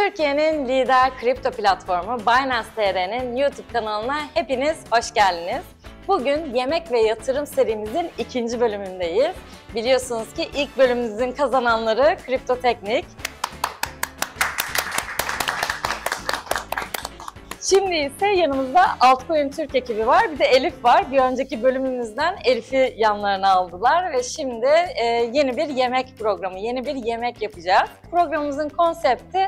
Türkiye'nin lider kripto platformu Binance TR'nin YouTube kanalına hepiniz hoş geldiniz. Bugün yemek ve yatırım serimizin ikinci bölümündeyiz. Biliyorsunuz ki ilk bölümümüzün kazananları Kripto Teknik. Şimdi ise yanımızda Altcoin Türk ekibi var, bir de Elif var. Bir önceki bölümümüzden Elif'i yanlarına aldılar ve şimdi yeni bir yemek programı, yeni bir yemek yapacağız. Programımızın konsepti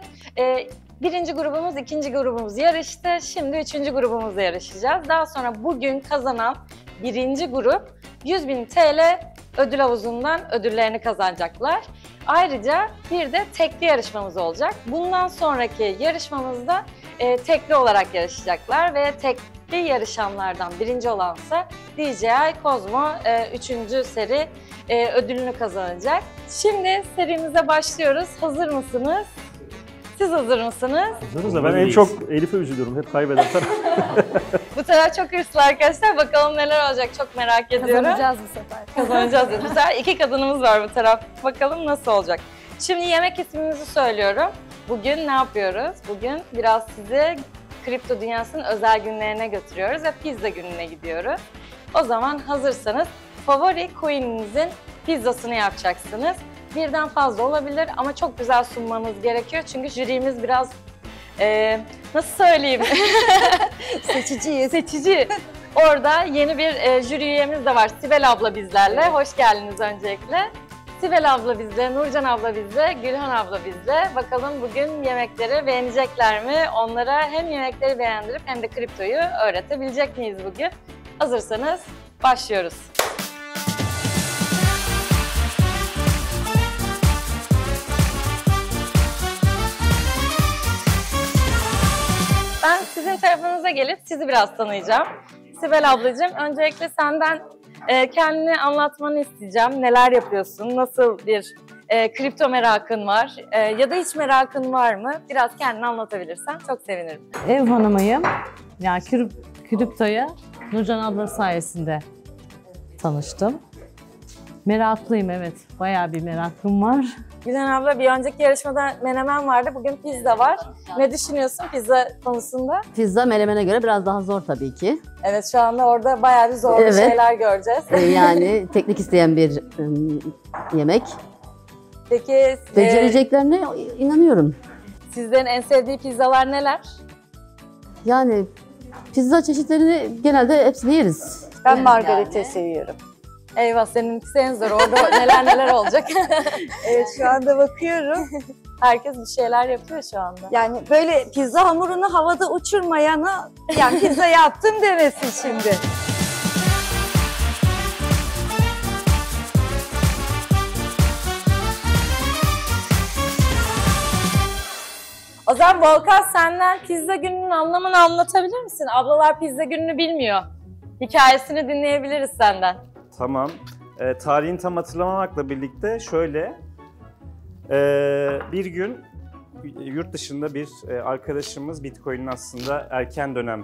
birinci grubumuz, ikinci grubumuz yarıştı. Şimdi üçüncü grubumuzla yarışacağız. Daha sonra bugün kazanan birinci grup 100.000 TL ödül havuzundan ödüllerini kazanacaklar. Ayrıca bir de tekli yarışmamız olacak. Bundan sonraki yarışmamızda tekli olarak yarışacaklar ve tekli yarışanlardan birinci olansa DJI Cosmo 3. seri ödülünü kazanacak. Şimdi serimize başlıyoruz. Hazır mısınız? Siz hazır mısınız? Hazırız da ben en çok Elif'e üzülüyorum. Hep kaybeden taraf. Bu taraf çok hırslı arkadaşlar. Bakalım neler olacak, çok merak ediyorum. Kazanacağız bu sefer. Kazanacağız. Bu sefer iki kadınımız var bu taraf. Bakalım nasıl olacak. Şimdi yemek ismimizi söylüyorum. Bugün ne yapıyoruz? Bugün biraz sizi kripto dünyasının özel günlerine götürüyoruz ve pizza gününe gidiyoruz. O zaman hazırsanız favori coin'inizin pizzasını yapacaksınız. Birden fazla olabilir ama çok güzel sunmanız gerekiyor. Çünkü jürimiz biraz nasıl söyleyeyim? Seçici. Orada yeni bir jüri üyemiz de var. Sibel abla bizlerle. Hoş geldiniz öncelikle. Sibel abla bizle, Nurcan abla bizle, Gülhan abla bizle. Bakalım bugün yemekleri beğenecekler mi? Onlara hem yemekleri beğendirip hem de kriptoyu öğretebilecek miyiz bugün? Hazırsanız başlıyoruz. Ben sizin tarafınıza gelip sizi biraz tanıyacağım. Sibel ablacığım, öncelikle senden kendini anlatmanı isteyeceğim. Neler yapıyorsun, nasıl bir kripto merakın var ya da hiç merakın var mı? Biraz kendini anlatabilirsen çok sevinirim. Ev hanımıyım. Yani kriptoya Nurcan abla sayesinde tanıştım. Meraklıyım, evet. Bayağı bir merakım var. Gülhan abla, bir önceki yarışmada menemen vardı, bugün pizza var. Ne düşünüyorsun pizza konusunda? Pizza menemene göre biraz daha zor tabii ki. Evet, şu anda orada bayağı bir zorlu şeyler göreceğiz. Yani teknik isteyen bir yemek. Peki Becereceklerine inanıyorum. sizlerin en sevdiği pizzalar neler? Yani pizza çeşitlerini genelde hepsini yeriz. Ben margarita seviyorum. Eyvah, seninkisi en zor. Orada neler olacak. Evet, şu anda bakıyorum. Herkes bir şeyler yapıyor şu anda. Yani böyle pizza hamurunu havada uçurmayana yani pizza yaptım demesin şimdi. O zaman Volkan, senden pizza gününün anlamını anlatabilir misin? Ablalar pizza gününü bilmiyor. Hikayesini dinleyebiliriz senden. Tamam. Tarihini tam hatırlamamakla birlikte şöyle. Bir gün yurt dışında bir arkadaşımız Bitcoin'in aslında erken dönem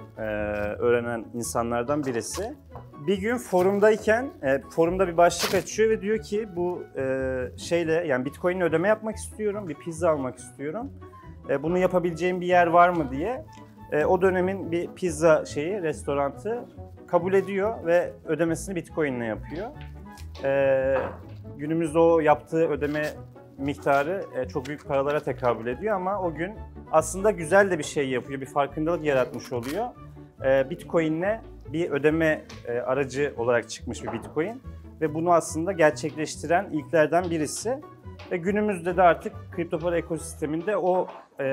öğrenen insanlardan birisi. Bir gün forumdayken forumda bir başlık açıyor ve diyor ki bu yani Bitcoin'le ödeme yapmak istiyorum, bir pizza almak istiyorum. Bunu yapabileceğim bir yer var mı diye. O dönemin bir pizza restorantı kabul ediyor ve ödemesini Bitcoin'le yapıyor. Günümüzde o yaptığı ödeme miktarı çok büyük paralara tekabül ediyor ama o gün aslında güzel de bir şey yapıyor, bir farkındalık yaratmış oluyor. Bitcoin'le bir ödeme aracı olarak çıkmış bir Bitcoin ve bunu aslında gerçekleştiren ilklerden birisi. Ve günümüzde de artık kripto para ekosisteminde o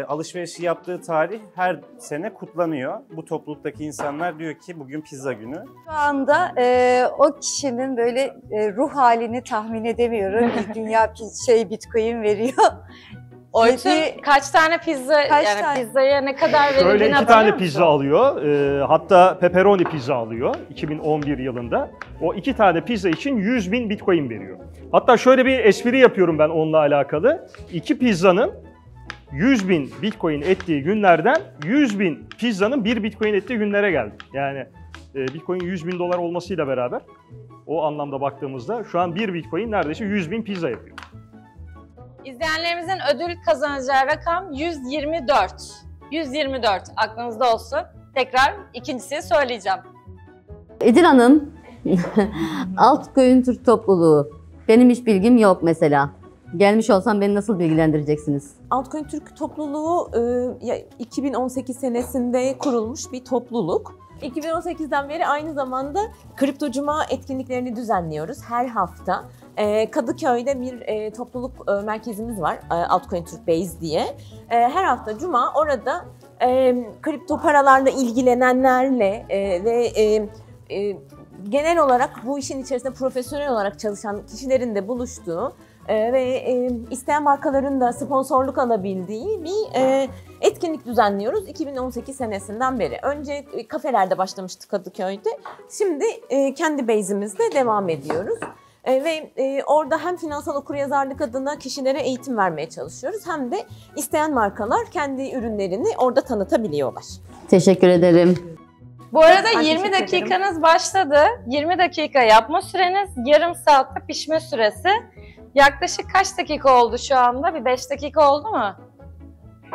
alışverişi yaptığı tarih her sene kutlanıyor. Bu topluluktaki insanlar diyor ki bugün pizza günü. Şu anda o kişinin böyle ruh halini tahmin edemiyorum. Bir dünya Bitcoin veriyor. Oytun kaç tane pizza, pizzaya ne kadar verildiğini Böyle 2 hatırlıyor tane musun? pizza alıyor. Hatta pepperoni pizza alıyor 2011 yılında. O 2 tane pizza için 100.000 Bitcoin veriyor. Hatta şöyle bir espri yapıyorum ben onunla alakalı. 2 pizzanın 100.000 Bitcoin ettiği günlerden 100.000 pizzanın 1 Bitcoin ettiği günlere geldik. Yani Bitcoin 100.000 dolar olmasıyla beraber o anlamda baktığımızda şu an 1 Bitcoin neredeyse 100.000 pizza yapıyor. İzleyenlerimizin ödül kazanacağı rakam 124. 124 aklınızda olsun. Tekrar ikincisini söyleyeceğim. Edil Hanım, Altkoyun Türk topluluğu. Benim hiç bilgim yok mesela. Gelmiş olsam beni nasıl bilgilendireceksiniz? Altcoin Türk topluluğu 2018 senesinde kurulmuş bir topluluk. 2018'den beri aynı zamanda Kripto Cuma etkinliklerini düzenliyoruz her hafta. Kadıköy'de bir topluluk merkezimiz var, Altcoin Türk Base diye. Her hafta Cuma orada kripto paralarla ilgilenenlerle ve genel olarak bu işin içerisinde profesyonel olarak çalışan kişilerin de buluştuğu ve isteyen markaların da sponsorluk alabildiği bir etkinlik düzenliyoruz 2018 senesinden beri. Önce kafelerde başlamıştık Kadıköy'de, şimdi kendi base'imizde devam ediyoruz. Ve orada hem finansal okuryazarlık adına kişilere eğitim vermeye çalışıyoruz, hem de isteyen markalar kendi ürünlerini orada tanıtabiliyorlar. Teşekkür ederim. Bu arada Ben 20 teşekkür dakikanız başladı. 20 dakika yapma süreniz, yarım saatte pişme süresi. Yaklaşık kaç dakika oldu şu anda? Bir 5 dakika oldu mu?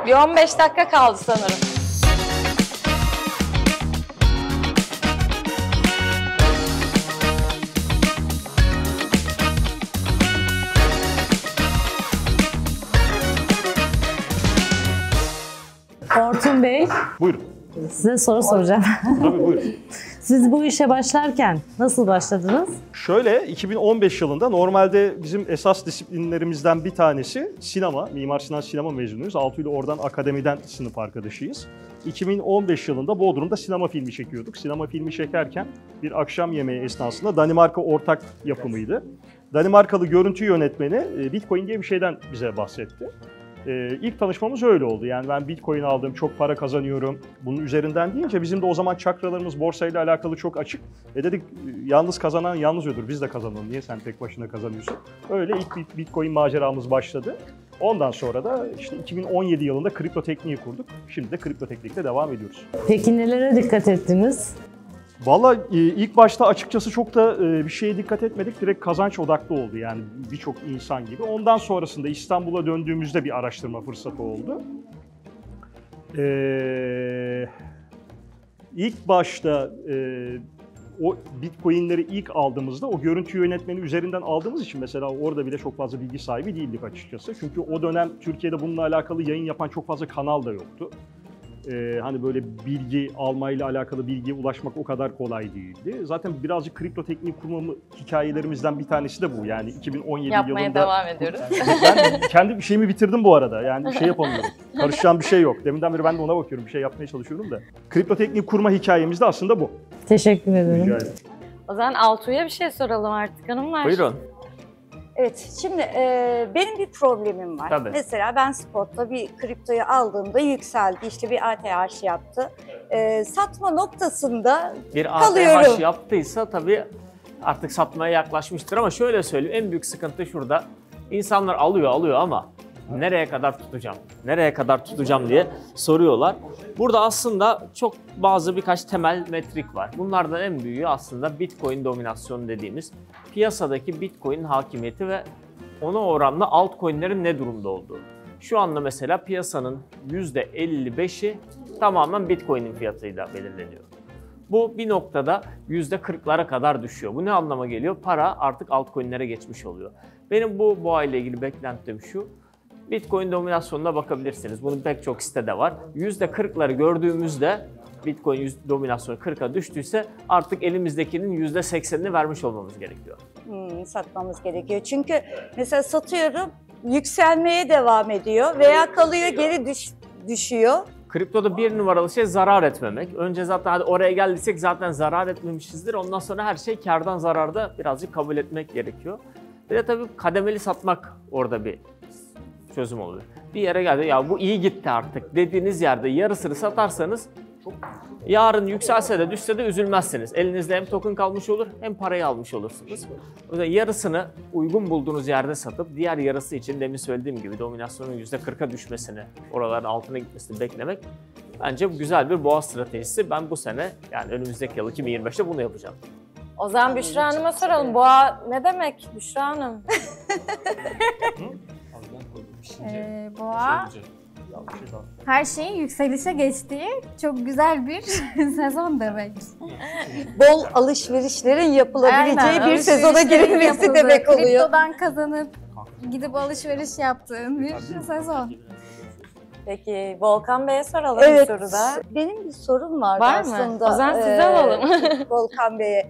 Bir 15 dakika kaldı sanırım. Orçun Bey, Buyurun. size soru soracağım. Tabii buyurun. Siz bu işe başlarken nasıl başladınız? Şöyle 2015 yılında normalde bizim esas disiplinlerimizden bir tanesi sinema. Mimar Sinan sinema mezunuyuz. Altı ile oradan akademiden sınıf arkadaşıyız. 2015 yılında Bodrum'da sinema filmi çekiyorduk. Sinema filmi çekerken bir akşam yemeği esnasında Danimarka ortak yapımıydı. Danimarkalı görüntü yönetmeni Bitcoin diye bir şeyden bize bahsetti. İlk tanışmamız öyle oldu. Yani ben Bitcoin aldım, çok para kazanıyorum. Bunun üzerinden deyince bizim de o zaman çakralarımız borsayla alakalı çok açık. Dedik yalnız kazanan yalnız ölür, biz de kazanalım. Niye sen tek başına kazanıyorsun? Öyle ilk Bitcoin maceramız başladı. Ondan sonra da işte 2017 yılında Kripto Teknik'i kurduk. Şimdi de Kripto Teknik'te devam ediyoruz. Peki nelere dikkat ettiniz? Vallahi ilk başta açıkçası çok da bir şeye dikkat etmedik. Direkt kazanç odaklı oldu yani birçok insan gibi. Ondan sonrasında İstanbul'a döndüğümüzde bir araştırma fırsatı oldu. İlk başta o Bitcoin'leri ilk aldığımızda o görüntü yönetmeni üzerinden aldığımız için mesela orada bile çok fazla bilgi sahibi değildik açıkçası. Çünkü o dönem Türkiye'de bununla alakalı yayın yapan çok fazla kanal da yoktu. Hani böyle bilgi almayla alakalı bilgiye ulaşmak o kadar kolay değildi. Zaten birazcık kripto tekniği kurmamı hikayelerimizden bir tanesi de bu. Yani 2017 Yapmaya yılında... devam ediyoruz. Ben kendi şeyimi bitirdim bu arada. Yani şey yapamıyorum. Karışacağım bir şey yok. Deminden beri ben de ona bakıyorum. Bir şey yapmaya çalışıyorum da. Kripto tekniği kurma hikayemiz de aslında bu. Teşekkür ederim. Rica ederim. O zaman Altuğ'a bir şey soralım artık hanımlar. Buyurun. Evet, şimdi benim bir problemim var. Tabii. Mesela ben spotta bir kriptoyu aldığımda yükseldi, işte bir ATH yaptı. Satma noktasında Bir kalıyorum. ATH yaptıysa tabii artık satmaya yaklaşmıştır ama şöyle söyleyeyim, en büyük sıkıntı şurada. İnsanlar alıyor ama nereye kadar tutacağım? Nereye kadar tutacağım diye soruyorlar. Burada aslında birkaç temel metrik var. Bunlardan en büyüğü aslında Bitcoin dominasyonu dediğimiz piyasadaki Bitcoin hakimiyeti ve ona oranla altcoin'lerin ne durumda olduğu. Şu anda mesela piyasanın %55'i tamamen Bitcoin'in fiyatıyla belirleniyor. Bu bir noktada %40'lara kadar düşüyor. Bu ne anlama geliyor? Para artık altcoin'lere geçmiş oluyor. Benim bu ayla ilgili beklentim şu. Bitcoin dominasyonuna bakabilirsiniz. Bunun pek çok sitede var. %40'ları gördüğümüzde Bitcoin dominasyonu 40'a düştüyse artık elimizdekinin %80'ini vermiş olmamız gerekiyor. Satmamız gerekiyor. Çünkü mesela satıyorum, yükselmeye devam ediyor veya kalıyor, geri düşüyor. Kriptoda bir numaralı şey zarar etmemek. Önce zaten hadi oraya geldiysek zaten zarar etmemişizdir. Ondan sonra her şey kârdan zararda birazcık kabul etmek gerekiyor. Bir de tabii kademeli satmak orada bir çözüm oluyor. Bir yere geldi, ya bu iyi gitti artık dediğiniz yerde yarısını satarsanız yarın yükselse de düşse de üzülmezsiniz. Elinizde hem token kalmış olur hem parayı almış olursunuz. O yüzden yarısını uygun bulduğunuz yerde satıp diğer yarısı için demin söylediğim gibi dominasyonun %40'a düşmesini, oraların altına gitmesini beklemek bence güzel bir boğa stratejisi. Ben bu sene yani önümüzdeki yıl 2025'te bunu yapacağım. O zaman Büşra Hanım'a soralım. Boğa ne demek Büşra Hanım? Boğa her şeyin yükselişe geçtiği çok güzel bir sezon demek. Bol alışverişlerin yapılabileceği Aynen, bir sezona alışverişlerin girilmesi yapıldığı, demek oluyor. Kriptodan kazanıp gidip alışveriş yaptığın bir sezon. Peki Volkan Bey'e soralım bir Evet, soruda. benim bir sorum vardı Var mı? aslında. O zaman size alalım. Volkan Bey'e.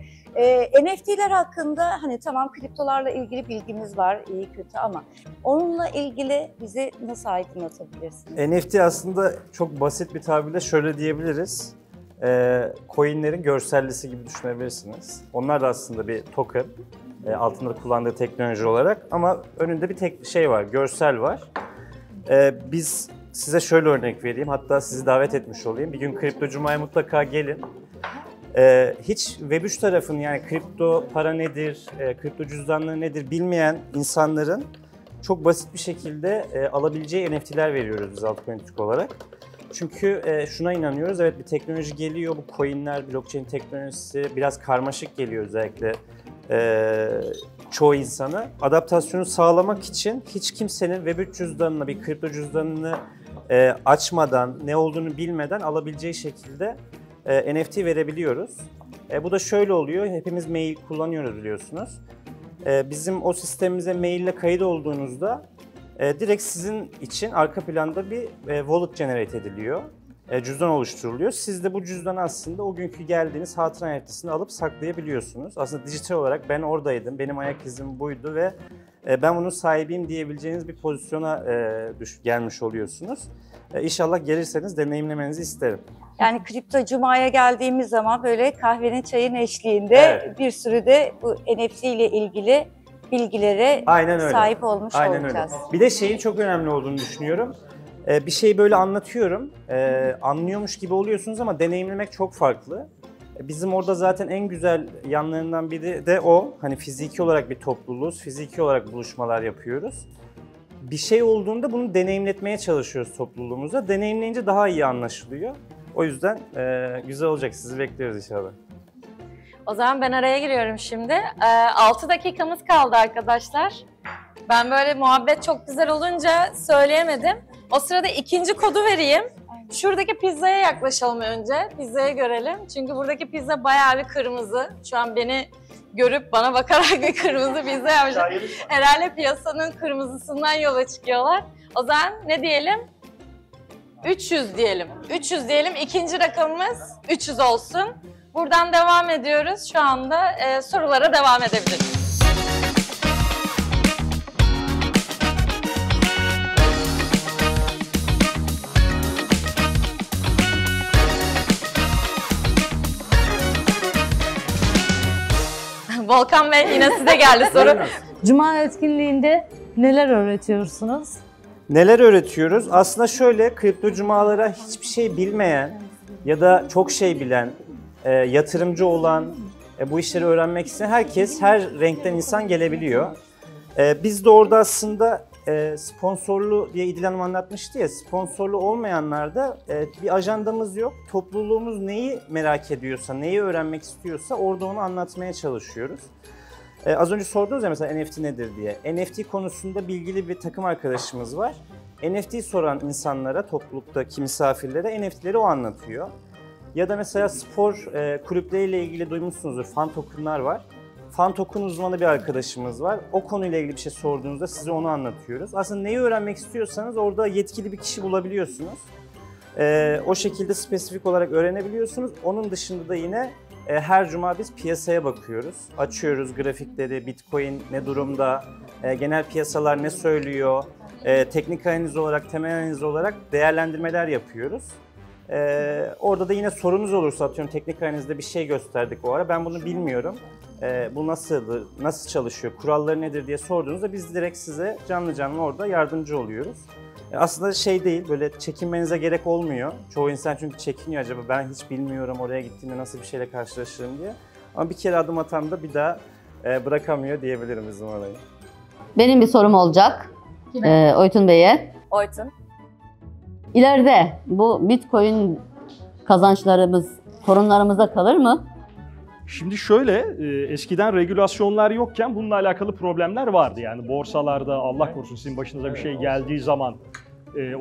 NFT'ler hakkında hani tamam kriptolarla ilgili bilgimiz var, iyi kötü ama onunla ilgili bizi nasıl aydınlatabilirsiniz? NFT aslında çok basit bir tabirle şöyle diyebiliriz. Coinlerin görsellisi gibi düşünebilirsiniz. Onlar da aslında bir token, altında kullandığı teknoloji olarak ama önünde bir tek şey var, görsel var. Biz size şöyle örnek vereyim, hatta sizi davet etmiş olayım. Bir gün Kripto Cuma'ya mutlaka gelin. Hiç Web3 tarafını yani kripto para nedir, kripto cüzdanları nedir bilmeyen insanların çok basit bir şekilde alabileceği NFT'ler veriyoruz biz Altcoin Türk olarak. Çünkü şuna inanıyoruz, evet bir teknoloji geliyor, bu coinler, blockchain teknolojisi biraz karmaşık geliyor özellikle çoğu insana. Adaptasyonu sağlamak için hiç kimsenin Web3 cüzdanına, bir kripto cüzdanını açmadan, ne olduğunu bilmeden alabileceği şekilde NFT verebiliyoruz. Bu da şöyle oluyor, hepimiz mail kullanıyoruz biliyorsunuz. Bizim o sistemimize maille kayıt olduğunuzda direkt sizin için arka planda bir wallet generate ediliyor. Cüzdan oluşturuluyor. Siz de bu cüzdanı aslında o günkü geldiğiniz hatıra NFT'sini alıp saklayabiliyorsunuz. Aslında dijital olarak ben oradaydım, benim ayak izim buydu ve ben bunun sahibiyim diyebileceğiniz bir pozisyona gelmiş oluyorsunuz. İnşallah gelirseniz deneyimlemenizi isterim. Yani Kripto Cuma'ya geldiğimiz zaman böyle kahvenin çayın eşliğinde Evet. bir sürü de bu NFT ile ilgili bilgilere Aynen öyle. sahip olmuş Aynen olacağız. öyle. Bir de şeyin çok önemli olduğunu düşünüyorum. Bir şeyi böyle anlatıyorum, anlıyormuş gibi oluyorsunuz ama deneyimlemek çok farklı. Bizim orada zaten en güzel yanlarından biri de o. Hani fiziki olarak bir topluluğuz, fiziki olarak buluşmalar yapıyoruz. Bir şey olduğunda bunu deneyimletmeye çalışıyoruz topluluğumuza. Deneyimleyince daha iyi anlaşılıyor. O yüzden güzel olacak, sizi bekliyoruz inşallah. O zaman ben araya giriyorum şimdi. 6 dakikamız kaldı arkadaşlar. Ben böyle muhabbet çok güzel olunca söyleyemedim. O sırada ikinci kodu vereyim. Şuradaki pizzaya yaklaşalım önce. Pizzayı görelim. Çünkü buradaki pizza bayağı bir kırmızı. Şu an beni görüp bana bakarak bir kırmızı pizza yapmışlar. Herhalde piyasanın kırmızısından yola çıkıyorlar. O zaman ne diyelim? 300 diyelim. 300 diyelim. İkinci rakamımız 300 olsun. Buradan devam ediyoruz. Şu anda sorulara devam edebiliriz. Volkan Bey yine size geldi soru. Cuma etkinliğinde neler öğretiyorsunuz? Neler öğretiyoruz? Aslında şöyle, kripto cumalara hiçbir şey bilmeyen ya da çok şey bilen, yatırımcı olan, bu işleri öğrenmek isteyen herkes, her renkten insan gelebiliyor. Biz de orada aslında sponsorlu diye İdil Hanım anlatmıştı ya, sponsorlu olmayanlar da bir ajandamız yok. Topluluğumuz neyi merak ediyorsa, neyi öğrenmek istiyorsa orada onu anlatmaya çalışıyoruz. Az önce sordunuz ya mesela NFT nedir diye. NFT konusunda bilgili bir takım arkadaşımız var. NFT soran insanlara, topluluktaki misafirlere NFT'leri o anlatıyor. Ya da mesela spor kulüpleriyle ilgili duymuşsunuzdur, fan token'lar var. Fan token uzmanı bir arkadaşımız var. O konuyla ilgili bir şey sorduğunuzda size onu anlatıyoruz. Aslında neyi öğrenmek istiyorsanız orada yetkili bir kişi bulabiliyorsunuz. O şekilde spesifik olarak öğrenebiliyorsunuz. Onun dışında da yine her cuma biz piyasaya bakıyoruz. Açıyoruz grafikleri, Bitcoin ne durumda, genel piyasalar ne söylüyor, teknik analiz olarak, temel analiz olarak değerlendirmeler yapıyoruz. Orada da yine sorunuz olursa, atıyorum teknik analizde bir şey gösterdik o ara, ben bunu bilmiyorum. Bu nasıldır, nasıl çalışıyor, kuralları nedir diye sorduğunuzda biz direkt size canlı canlı orada yardımcı oluyoruz. Aslında şey değil, böyle çekinmenize gerek olmuyor. Çoğu insan çünkü çekiniyor, acaba ben hiç bilmiyorum oraya gittiğimde nasıl bir şeyle karşılaşırım diye. Ama bir kere adım atan da bir daha bırakamıyor diyebilirim bizim orayı. Benim bir sorum olacak Oytun Bey'e. Oytun. İleride bu Bitcoin kazançlarımız torunlarımıza kalır mı? Şimdi şöyle, eskiden regülasyonlar yokken bununla alakalı problemler vardı. Yani borsalarda Allah korusun sizin başınıza bir şey geldiği zaman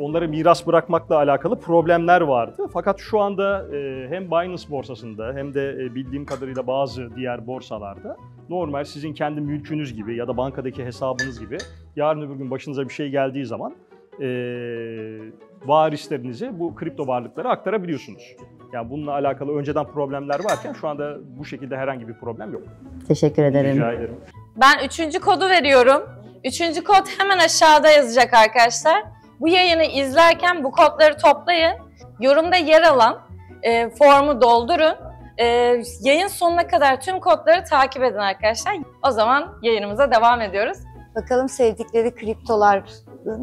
onlara miras bırakmakla alakalı problemler vardı. Fakat şu anda hem Binance borsasında hem de bildiğim kadarıyla bazı diğer borsalarda normal sizin kendi mülkünüz gibi ya da bankadaki hesabınız gibi yarın öbür gün başınıza bir şey geldiği zaman varislerinize bu kripto varlıkları aktarabiliyorsunuz. Yani bununla alakalı önceden problemler varken şu anda bu şekilde herhangi bir problem yok. Teşekkür ederim. Rica ederim. Ben 3. kodu veriyorum. 3. kod hemen aşağıda yazacak arkadaşlar. Bu yayını izlerken bu kodları toplayın. Yorumda yer alan formu doldurun. Yayın sonuna kadar tüm kodları takip edin arkadaşlar. O zaman yayınımıza devam ediyoruz. Bakalım sevdikleri kriptolar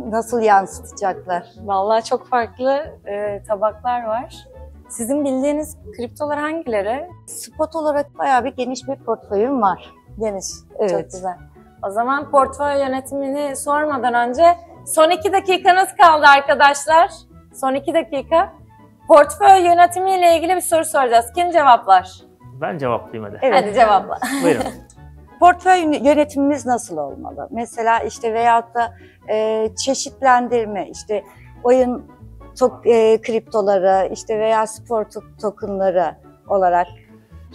nasıl yansıtacaklar? Vallahi çok farklı tabaklar var. Sizin bildiğiniz kriptolar hangileri? Spot olarak bayağı bir geniş bir portföyüm var. Geniş. Evet. Çok güzel. O zaman portföy yönetimini sormadan önce son 2 dakikanız kaldı arkadaşlar. Son 2 dakika. Portföy yönetimiyle ilgili bir soru soracağız. Kim cevaplar? Ben cevaplayayım hadi. Evet. Hadi cevapla. Buyurun. Portföy yönetimimiz nasıl olmalı? Mesela işte veyahut da çeşitlendirme, işte oyun kriptoları işte veya spor tokenları olarak.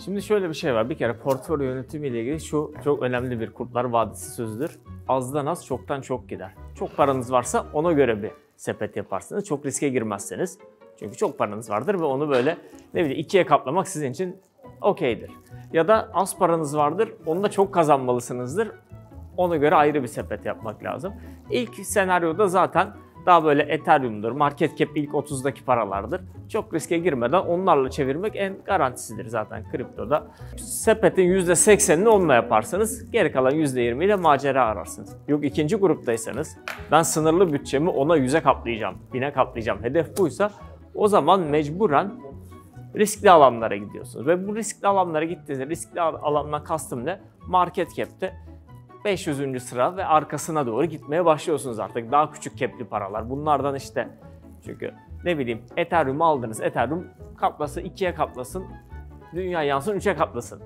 Şimdi şöyle bir şey var. Bir kere portföy yönetimi ile ilgili şu çok önemli bir Kurtlar Vadisi sözüdür. Azdan az, çoktan çok gider. Çok paranız varsa ona göre bir sepet yaparsınız. Çok riske girmezseniz. Çünkü çok paranız vardır ve onu böyle ne bileyim 2'ye katlamak sizin için okeydir. Ya da az paranız vardır, onu da çok kazanmalısınızdır. Ona göre ayrı bir sepet yapmak lazım. İlk senaryoda zaten daha böyle Ethereum'dur, market cap ilk 30'daki paralardır. Çok riske girmeden onlarla çevirmek en garantisidir zaten kriptoda. Sepetin %80'ini onunla yaparsınız, geri kalan %20 ile macera ararsınız. Yok ikinci gruptaysanız, ben sınırlı bütçemi ona 100'e katlayacağım, 1000'e katlayacağım, hedef buysa o zaman mecburen riskli alanlara gidiyorsunuz. Ve bu riskli alanlara gittiğinizde, riskli alandan kastım ne? Market cap'te 500. sıra ve arkasına doğru gitmeye başlıyorsunuz artık. Daha küçük cap'li paralar. Bunlardan işte çünkü ne bileyim Ethereum'u aldınız. Ethereum katlasın, 2'ye katlasın, dünya yansın, 3'e katlasın.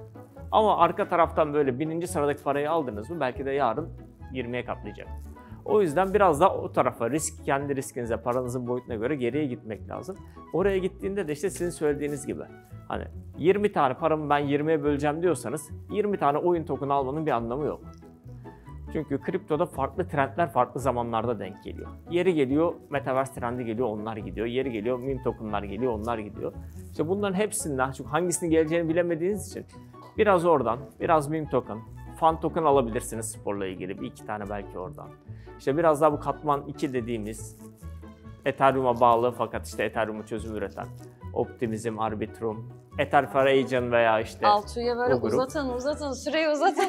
Ama arka taraftan böyle 1000. sıradaki parayı aldınız mı belki de yarın 20'ye katlayacak. O yüzden biraz da o tarafa kendi riskinize, paranızın boyutuna göre geriye gitmek lazım. Oraya gittiğinde de işte sizin söylediğiniz gibi hani 20 tane paramı ben 20'ye böleceğim diyorsanız 20 tane oyun token almanın bir anlamı yok. Çünkü kriptoda farklı trendler farklı zamanlarda denk geliyor. Yeri geliyor Metaverse trendi geliyor, onlar gidiyor. Yeri geliyor meme tokenlar geliyor, onlar gidiyor. İşte bunların hepsinden, çünkü hangisinin geleceğini bilemediğiniz için biraz oradan, biraz meme token, fan token alabilirsiniz sporla ilgili. Bir iki tane belki oradan. İşte biraz daha bu katman 2 dediğimiz Ethereum'a bağlı fakat işte Ethereum'u çözüm üreten Optimism, Arbitrum, Ether for Agent veya işte Altuğ'ya böyle uzatın, süreyi uzatın.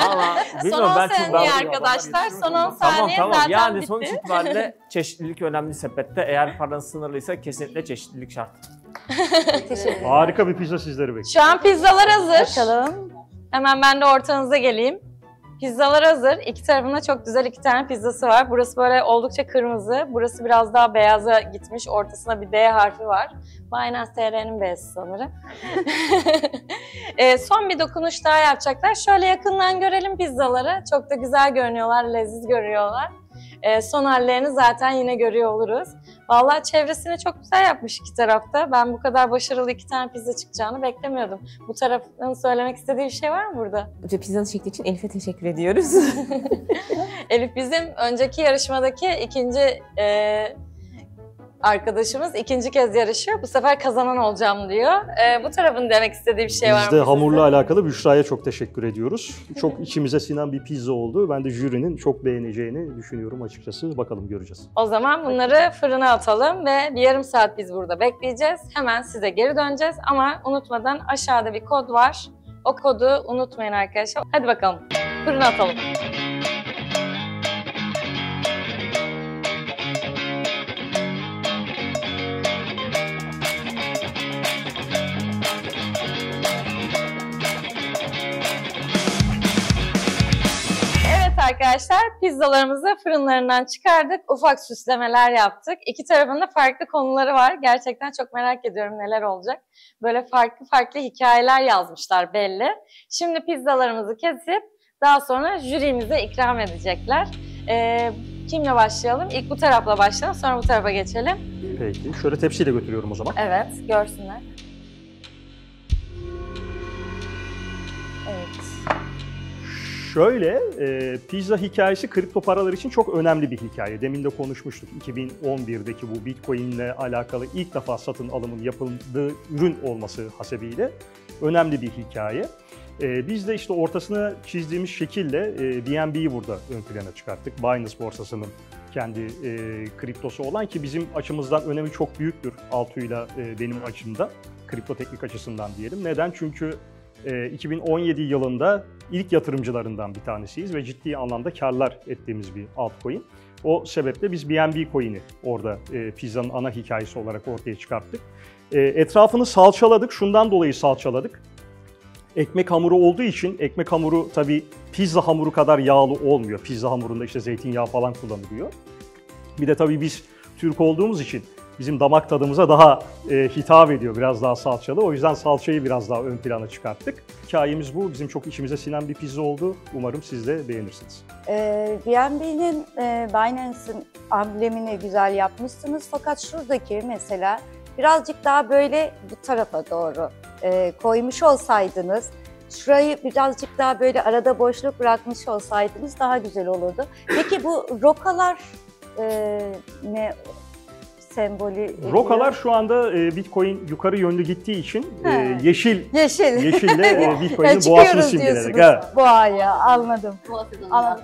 Valla Son bilmiyorum 10 ben çok saniye arkadaşlar, son 10 saniye Tamam zaten yani bitti. sonuç itibariyle çeşitlilik önemli sepette. Eğer paranız sınırlıysa kesinlikle çeşitlilik şart. Teşekkür ederim. Harika bir pizza sizleri bekliyor. Şu an pizzalar hazır. Bakalım. Hemen ben de ortanıza geleyim. Pizzalar hazır. İki tarafında çok güzel 2 tane pizzası var. Burası böyle oldukça kırmızı. Burası biraz daha beyaza gitmiş. Ortasında bir D harfi var. Binance TR'nin B'si sanırım. Son bir dokunuş daha yapacaklar. Şöyle yakından görelim pizzaları. Çok da güzel görünüyorlar, leziz görüyorlar. Son hallerini zaten yine görüyor oluruz. Vallahi çevresini çok güzel yapmış iki tarafta. Ben bu kadar başarılı 2 tane pizza çıkacağını beklemiyordum. Bu tarafın söylemek istediği bir şey var mı burada? Pizzanın şekli için Elif'e teşekkür ediyoruz. Elif bizim önceki yarışmadaki ikinci arkadaşımız, ikinci kez yarışıyor. Bu sefer kazanan olacağım diyor. Bu tarafın demek istediği bir şey var mı? Biz de hamurla alakalı Büşra'ya çok teşekkür ediyoruz. Çok içimize sinen bir pizza oldu. Ben de jürinin çok beğeneceğini düşünüyorum açıkçası. Bakalım göreceğiz. O zaman bunları fırına atalım ve bir yarım saat biz burada bekleyeceğiz. Hemen size geri döneceğiz ama unutmadan aşağıda bir kod var. O kodu unutmayın arkadaşlar. Hadi bakalım fırına atalım. arkadaşlar, pizzalarımızı fırınlarından çıkardık. Ufak süslemeler yaptık. İki tarafında farklı konuları var. Gerçekten çok merak ediyorum neler olacak. Böyle farklı farklı hikayeler yazmışlar belli. Şimdi pizzalarımızı kesip daha sonra jürimize ikram edecekler. Kimle başlayalım? İlk bu tarafla başlayalım, sonra bu tarafa geçelim. Peki. Şöyle tepsiyle götürüyorum o zaman. Evet, görsünler. Evet. Şöyle, pizza hikayesi kripto paralar için çok önemli bir hikaye. Demin de konuşmuştuk. 2011'deki bu Bitcoin ile alakalı ilk defa satın alımın yapıldığı ürün olması hasebiyle önemli bir hikaye. Biz de işte ortasına çizdiğimiz şekille BNB'yi burada ön plana çıkarttık. Binance borsasının kendi kriptosu olan, ki bizim açımızdan önemi çok büyüktür Altuğ'yla benim açımda. Kripto teknik açısından diyelim. Neden? Çünkü 2017 yılında ilk yatırımcılarından bir tanesiyiz ve ciddi anlamda karlar ettiğimiz bir altcoin. O sebeple biz BNB coin'i orada pizzanın ana hikayesi olarak ortaya çıkarttık. Etrafını salçaladık. Şundan dolayı salçaladık. Ekmek hamuru olduğu için, ekmek hamuru tabii pizza hamuru kadar yağlı olmuyor. Pizza hamurunda işte zeytinyağı falan kullanılıyor. Bir de tabii biz Türk olduğumuz için bizim damak tadımıza daha hitap ediyor, biraz daha salçalı. O yüzden salçayı biraz daha ön plana çıkarttık. Hikayemiz bu. Bizim çok içimize sinen bir pizza oldu. Umarım siz de beğenirsiniz. BNB'nin, Binance'ın amblemini güzel yapmışsınız. Fakat şuradaki mesela birazcık daha böyle bu tarafa doğru koymuş olsaydınız, şurayı birazcık daha böyle arada boşluk bırakmış olsaydınız daha güzel olurdu. Peki bu rokalar ne sembolü? Rokalar şu anda Bitcoin yukarı yönlü gittiği için yeşille Bitcoin'in boğasını simgelerek. Evet. Boğaya, anladım.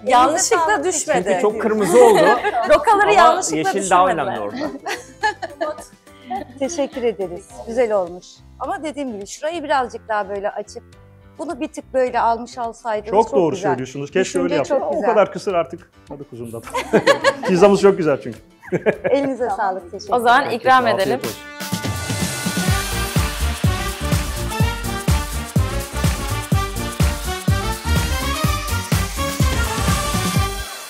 Yanlışlıkla düşmedi. Çünkü çok kırmızı oldu. Rokaları Ama yanlışlıkla yeşil daha düşürmediler. önemli orada. Teşekkür ederiz. Güzel olmuş. Ama dediğim gibi şurayı birazcık daha böyle açıp bunu bir tık böyle almış olsaydınız Çok doğru güzel. söylüyorsunuz. Keşke Düşünce öyle yapsak. çok O güzel. kadar kısır artık. Hadi kuzumdan. Pizzamız çok güzel çünkü. Elinize sağlık. Teşekkür O zaman ederim. ikram Afiyet edelim. olsun.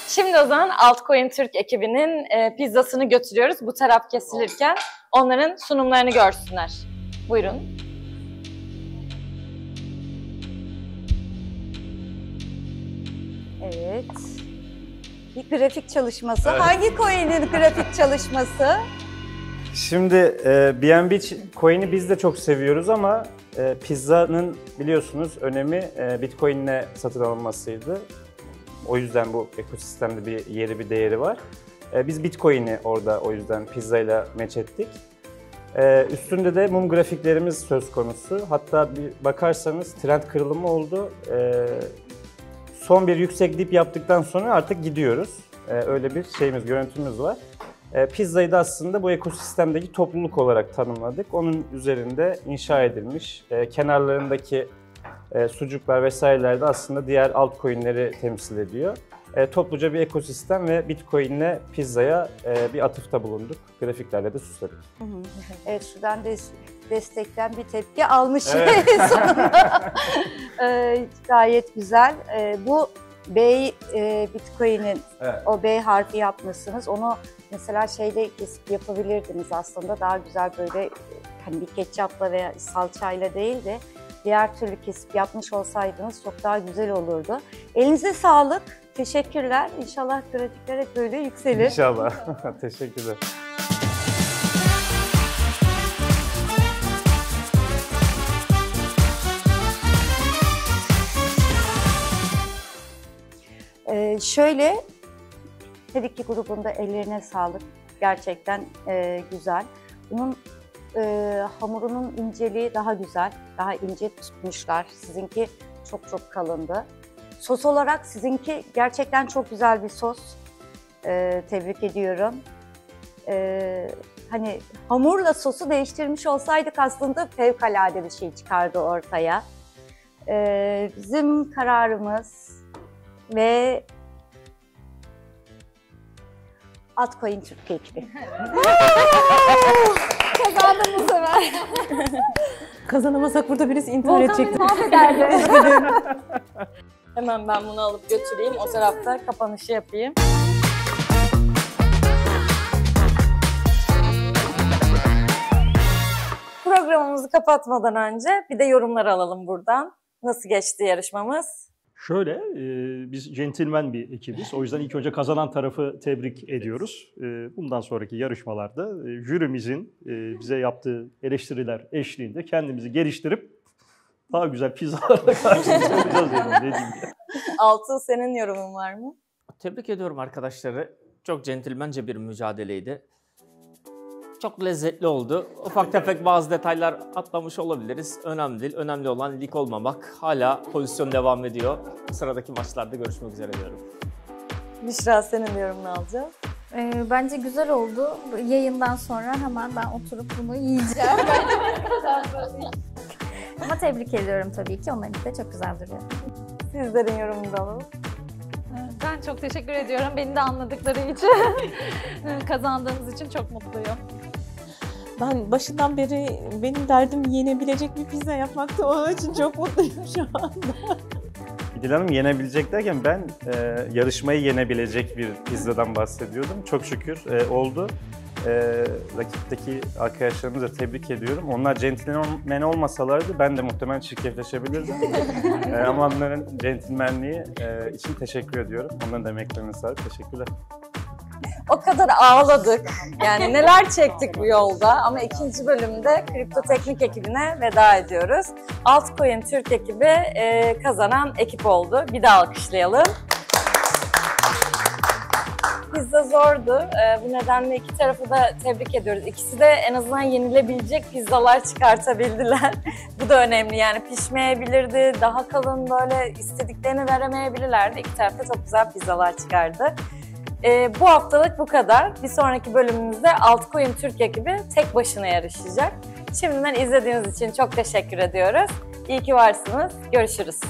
Şimdi o zaman Altcoin Türk ekibinin pizzasını götürüyoruz. Bu taraf kesilirken onların sunumlarını görsünler. Buyurun. Evet. Bir grafik çalışması. Hangi coin'in grafik çalışması? Şimdi BNB coin'i biz de çok seviyoruz ama pizzanın biliyorsunuz önemi Bitcoin'le satın alınmasıydı. O yüzden bu ekosistemde bir yeri, bir değeri var. Biz Bitcoin'i orada o yüzden pizzayla meç ettik. Üstünde de mum grafiklerimiz söz konusu. Hatta bir bakarsanız trend kırılımı oldu. Son bir yüksek dip yaptıktan sonra artık gidiyoruz. Öyle bir görüntümüz var. Pizzayı da aslında bu ekosistemdeki topluluk olarak tanımladık. Onun üzerinde inşa edilmiş. Kenarlarındaki sucuklar vesaireler de aslında diğer altcoin'leri temsil ediyor. Topluca bir ekosistem ve Bitcoin'le pizzaya bir atıfta bulunduk. Grafiklerle de süsledik. Evet, şuradan destekten bir tepki almış Evet. sonunda. Gayet güzel. Bu Bitcoin'in o B harfi yapmışsınız. Onu mesela şeyle kesip yapabilirdiniz aslında. Daha güzel böyle hani bir ketçapla veya salçayla değil de diğer türlü kesip yapmış olsaydınız çok daha güzel olurdu. Elinize sağlık. Teşekkürler. İnşallah grafikler hep böyle yükselir. İnşallah. Teşekkürler. Şöyle, her iki grubun da ellerine sağlık. Gerçekten güzel. Bunun hamurunun inceliği daha güzel. Daha ince tutmuşlar. Sizinki çok çok kalındı. Sos olarak sizinki gerçekten çok güzel bir sos. Tebrik ediyorum. Hani hamurla sosu değiştirmiş olsaydık aslında fevkalade bir şey çıkardı ortaya. Bizim kararımız ve Altcoin Türk ekibi. Kazandım bu sefer. Kazanamasak burada birisi intihar edecekti. Hemen ben bunu alıp götüreyim. O tarafta kapanışı yapayım. Programımızı kapatmadan önce bir de yorumlar alalım buradan. Nasıl geçti yarışmamız? Şöyle, biz centilmen bir ekibiz. O yüzden ilk önce kazanan tarafı tebrik ediyoruz. Bundan sonraki yarışmalarda jürimizin bize yaptığı eleştiriler eşliğinde kendimizi geliştirip daha güzel pizzalarla karşınızda olacağız yani. Ne diyeyim ya. Altuğ, senin yorumun var mı? Tebrik ediyorum arkadaşları. Çok centilmence bir mücadeleydi. Çok lezzetli oldu. Ufak tefek bazı detaylar atlamış olabiliriz. Önemli değil. Önemli olan lig olmamak. Hala pozisyon devam ediyor. Sıradaki maçlarda görüşmek üzere diyorum. Büşra, senin yorumunu alacağım. Bence güzel oldu. Yayından sonra hemen ben oturup bunu yiyeceğim. Ama tebrik ediyorum tabii ki. Onların de çok güzel duruyor. Sizlerin yorumunu da alalım. Ben çok teşekkür ediyorum. Beni de anladıkları için, kazandığımız için çok mutluyum. Ben başından beri benim derdim yenebilecek bir pizza yapmakta. Onun için çok mutluyum şu anda. İdil Hanım yenebilecek derken ben yarışmayı yenebilecek bir pizzadan bahsediyordum. Çok şükür oldu. Rakipteki arkadaşlarımızı da tebrik ediyorum. Onlar centilmen olmasalardı ben de muhtemelen çirkefleşebilirdim. Ama onların centilmenliği için teşekkür ediyorum. Onların da emeklerine sağlık. Teşekkürler. O kadar ağladık. Yani neler çektik bu yolda. Ama ikinci bölümde Kripto Teknik ekibine veda ediyoruz. Altcoin Türk ekibi kazanan ekip oldu. Bir daha alkışlayalım. Pizza zordu. Bu nedenle iki tarafı da tebrik ediyoruz. İkisi de en azından yenilebilecek pizzalar çıkartabildiler. Bu da önemli. Yani pişmeyebilirdi, daha kalın böyle istediklerini veremeyebilirlerdi. İki taraf da çok güzel pizzalar çıkardı. Bu haftalık bu kadar. Bir sonraki bölümümüzde Altcoin Türk ekibi tek başına yarışacak. Şimdiden izlediğiniz için çok teşekkür ediyoruz. İyi ki varsınız. Görüşürüz.